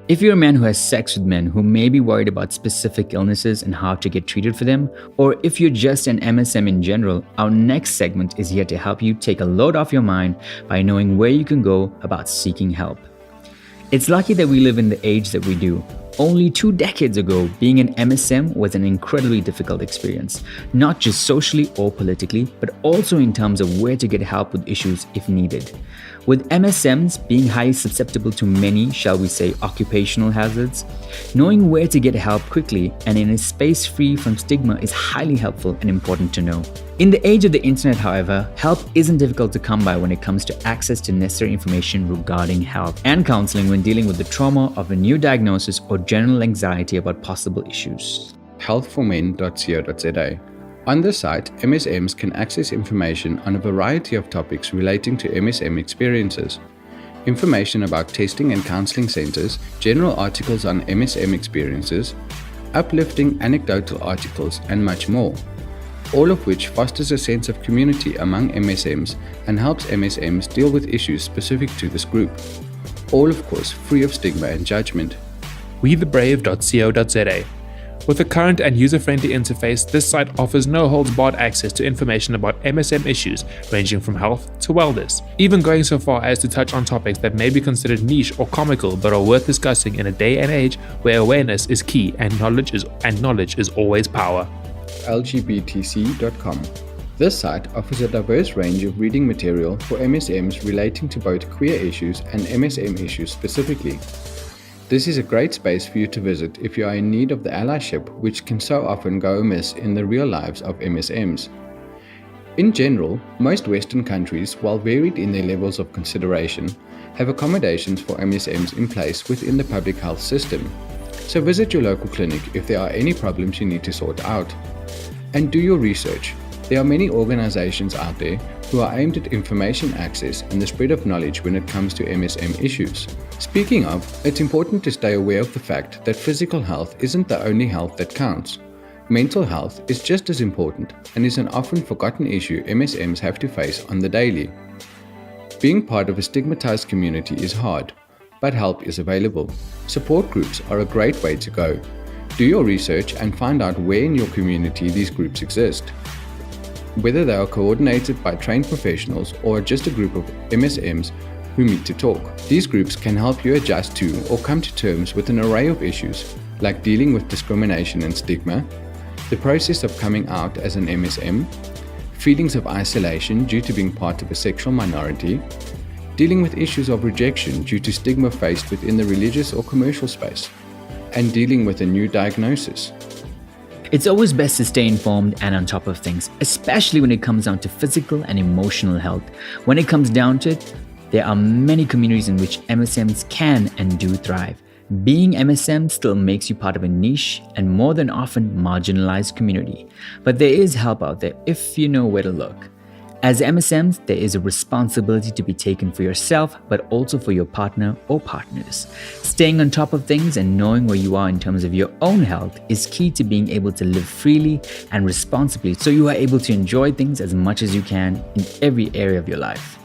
If you're a man who has sex with men who may be worried about specific illnesses and how to get treated for them, or if you're just an MSM in general, our next segment is here to help you take a load off your mind by knowing where you can go about seeking help. It's lucky that we live in the age that we do. Only 2 decades ago, being an MSM was an incredibly difficult experience, not just socially or politically, but also in terms of where to get help with issues if needed. With MSMs being highly susceptible to many, shall we say, occupational hazards, knowing where to get help quickly and in a space free from stigma is highly helpful and important to know. In the age of the internet, however, help isn't difficult to come by when it comes to access to necessary information regarding health and counseling when dealing with the trauma of a new diagnosis or general anxiety about possible issues. healthformen.co.za. On this site, MSMs can access information on a variety of topics relating to MSM experiences. Information about testing and counseling centers, general articles on MSM experiences, uplifting anecdotal articles, and much more. All of which fosters a sense of community among MSMs and helps MSMs deal with issues specific to this group. All, of course, free of stigma and judgment. wethebrave.co.za. With a current and user-friendly interface, this site offers no-holds-barred access to information about MSM issues ranging from health to wellness, even going so far as to touch on topics that may be considered niche or comical but are worth discussing in a day and age where awareness is key and knowledge is always power. lgbtc.com. This site offers a diverse range of reading material for MSMs relating to both queer issues and MSM issues specifically. This is a great space for you to visit if you are in need of the allyship which can so often go amiss in the real lives of MSMs. In general, most Western countries, while varied in their levels of consideration, have accommodations for MSMs in place within the public health system. So visit your local clinic if there are any problems you need to sort out. And do your research. There are many organizations out there who are aimed at information access and the spread of knowledge when it comes to MSM issues. Speaking of, it's important to stay aware of the fact that physical health isn't the only health that counts. Mental health is just as important and is an often forgotten issue MSMs have to face on the daily. Being part of a stigmatized community is hard, but help is available. Support groups are a great way to go. Do your research and find out where in your community these groups exist. Whether they are coordinated by trained professionals or just a group of MSMs who meet to talk. These groups can help you adjust to or come to terms with an array of issues, like dealing with discrimination and stigma, the process of coming out as an MSM, feelings of isolation due to being part of a sexual minority, dealing with issues of rejection due to stigma faced within the religious or commercial space, and dealing with a new diagnosis. It's always best to stay informed and on top of things, especially when it comes down to physical and emotional health. When it comes down to it, there are many communities in which MSMs can and do thrive. Being MSM still makes you part of a niche and more than often marginalized community. But there is help out there if you know where to look. As MSMs, there is a responsibility to be taken for yourself, but also for your partner or partners. Staying on top of things and knowing where you are in terms of your own health is key to being able to live freely and responsibly so you are able to enjoy things as much as you can in every area of your life.